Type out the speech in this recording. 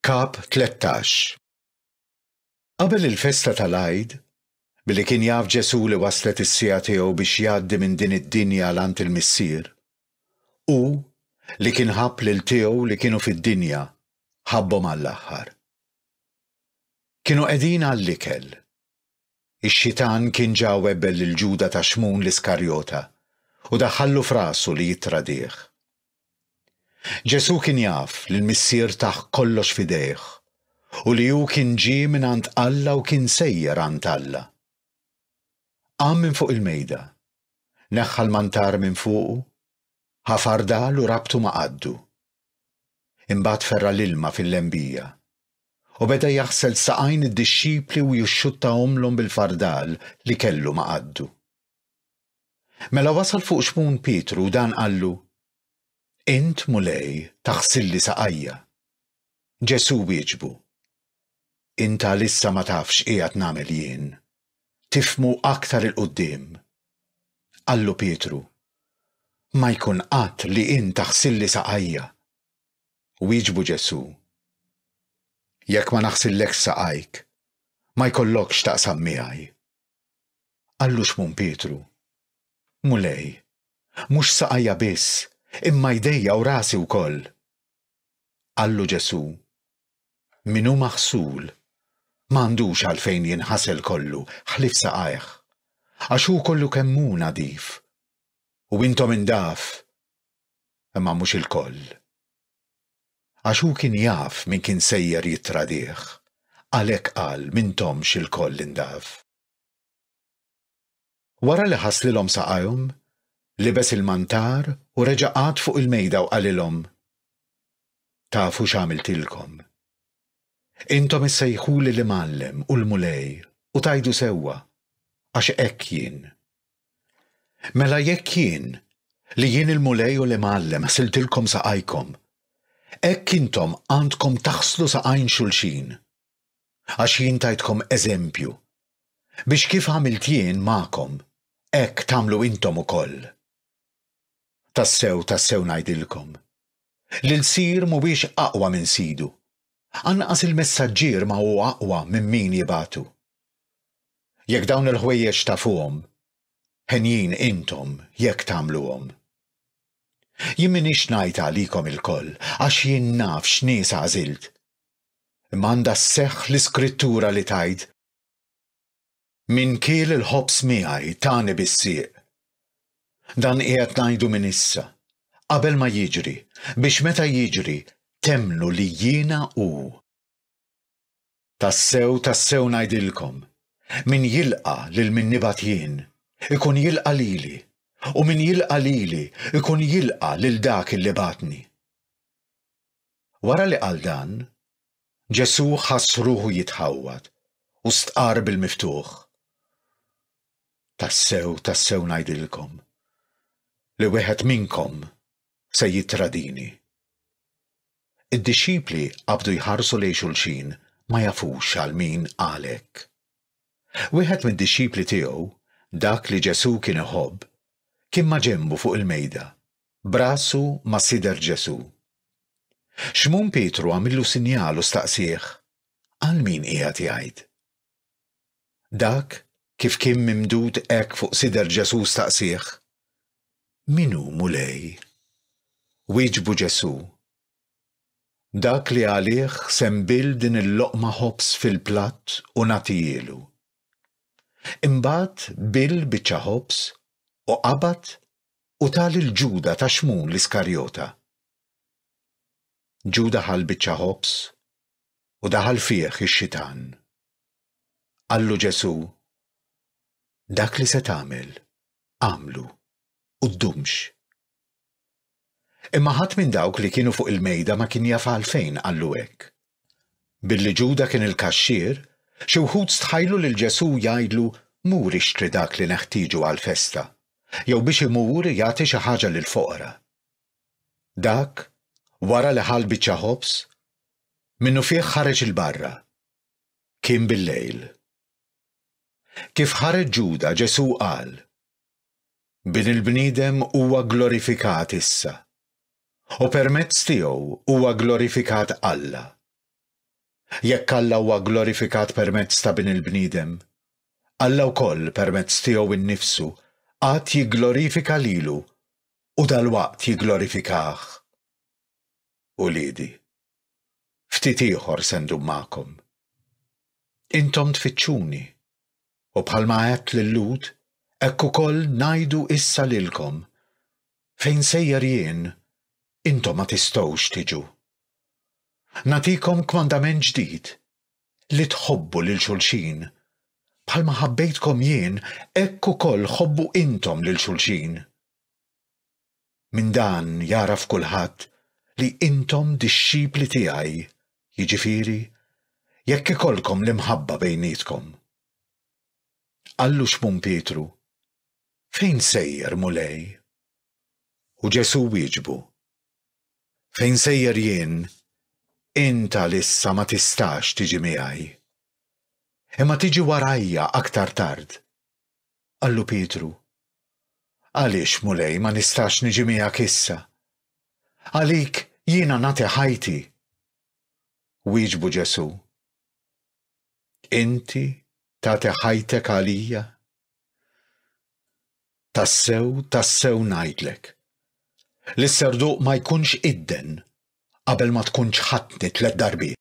Kap 13. Qabel il-festa tal-Għid, billi kien jaf Ġesu li waslet is-sija tiegħu biex jgħaddi minn din id-dinja għand il-Missier, u li kien ħabb lil tiegħu li kienu fid-dinja ħabbhom għall-aħħar. Kienu qegħdin għall-ikel. Ix-xitan kien ġa webbel lil Ġuda ta' Xmun l-Iskarjota u daħħallu f'rasu li jittradih. Ġesu kien jaf li l-Missier taħ kollox f'idejh u li hu kien ġie minn għand Alla u kien sejjer għand Alla. Qam minn fuq il-mejda, neħħa l-mantar minn fuqu, ħafar dal u rabtu ma' qaddu. Imbagħad ferra l-ilma fil-lembija u beda jaħsel saqajn id-dixxipli u jixxuttahomlhom bil-fardal li kellu ma' qaddu. Mela wasal fuq Xmun Pietru u dan qallu: Int mulej taħsilli saqajja. Ġesu wieġbu: Inta lissa ma tafx qiegħed nagħmel jien. Tifhmu aktar il-quddiem. Qallu Pietru: Ma jkun qatt li int taħsilli saqajja. Wieġbu Ġesu: Jekk ma naħsillekx saqajk, ma jkollokx taqsam miegħi. Qallu Xmun Pietru: Mulej, mhux saqajja biss, imma jdejja u rasi wkoll. Qallu Ġesu: Min hu maħsul m'għandux għalfejn jinħasel kollu ħlief saqajh, għax hu kollu kemm hu nadif. U intom indaf, imma mhux il-koll. Għax hu kien jaf min kien sejjer jittradih, għalhekk qal m'intomx il-koll indaf. Wara li ħaslilhom saqajhom, libes il-mantar u reġa' qgħad fuq il-mejda u qalilhom: Tafu x'għamiltilkom. Intom issejħuli l-Imgħallem u l-Mulej u tajdu sewwa, għax hekk jien. Mela jekk jien li jien il-Mulej u l-Imgħallem ħsiltilkom saqajkom, hekk intom għandkom taħslu saqajn xulxin, għax jien tajtkom eżempju biex kif għamilt jien magħkom, hekk tagħmlu intom ukoll. Tassew ngħidilkom li l-sir mhuwiex aqwa minn sidu, anqas il-messaġġier ma huwa aqwa minn min jibgħatu. Jekk dawn il-ħwejjeġ tafuhom, ħenjin intom jekk tagħmluhom. Jien minix ngħid għalikom il-koll għax jien naf x'nies għażilt. Imma għandha sseħħ l-Iskrittura li tgħid: Min kiel il-ħobs miegħi tani bis-sieq. Dan qiegħed ngħidu minn issa, qabel ma jiġri, biex meta jiġri temnu li jiena hu. Tassew ngħidilkom, min jilqa' lil min nibgħat jien, ikun jilqa' lili, u min jilqa' lili ikun jilqa' lil dak illi bagħatni. Wara li qal dan, Ġesu ħass ruħu jitħawwad u stqar bil-miftuħ. Tassew ngħidilkom li wieħed minnkom se jittradini. Id-dixxipli qabdu jħarsu lejn xulxin ma jafux għal min qal hekk. Wieħed mid-dixxipli tiegħu, dak li Ġesu kien iħobb, kien ma' ġenbu fuq il-mejda, brasu ma' sider Ġesu. Xmun Pietru għamillu sinjal u staqsih: Għal min qiegħed jgħid? Dak kif kien mimdud hekk fuq sider Ġesu staqsih: Min hu mulej? Wieġbu Ġesu: Dak li għalih sembil din il-loqma ħobs fil-platt u nagħtijielu. Imbagħad bil biċċa ħobs u qabad u tal il-Ġuda ta' Xmun l-Iskarjota. Ġuda ħal biċċa ħobs u daħal fih ix-xitan. Qallu Ġesu: Dak li se tagħmel, għamlu u ddumx. Imma ħadd minn dawk li kienu fuq il-mejda ma kien jaf għalfejn qallu hekk. Billi Ġuda kien il-kaxxier, xi wħud stħajlu lil Ġesu jgħidlu mur ixtri dak li neħtieġu għall-festa, jew biex imur jagħti xi ħaġa lill-foqra. Dak, wara li ħal biċċa ħobs, minnu fih ħareġ il-barra. Kien bil-lejl. Kif ħareġ Ġuda Ġesu qal: Bin il-bniedem huwa glorifikat issa, u permezz tiegħu huwa glorifikat Alla. Jekk Alla huwa glorifikat permezz ta' bin il-bniedem, Alla wkoll permezz tiegħu innifsu għad jigglorifika lilu u dalwaqt jigglorifikah. Uliedi, ftit ieħor se ndum magħkom. Intom tfittxuni, u bħalma għedt lil-Lut, hekk ukoll ngħidu issa lilkom, fejn sejjer jien, intom ma tistgħux tiġu. Nagħtikom kmandament ġdid, li tħobbu lil xulxin, bħalma ħabbejtkom jien, hekk ukoll ħobbu intom lil xulxin. Min dan jaraf kulħadd li intom dixxipli tiegħi, jiġifieri jekk ikollkom l-imħabba bejnietkom. Qallu x'mun Pietru, fejn sejjer mulej? U Ġesu wieġbu, fejn sejjer jien, inta issa ma tistax tiġi miegħi, imma tiġi warajja aktar tard. Qallu Pietru, għaliex mulej ma nistax niġi miegħek issa? Għalik jiena nagħti ħajti. Wieġbu Ġesu, inti tagħti ħajtek għalija? Tassew ngħidlek, li s-serduq ma jkunx idden qabel ma tkunx ħadni 3 darbiet.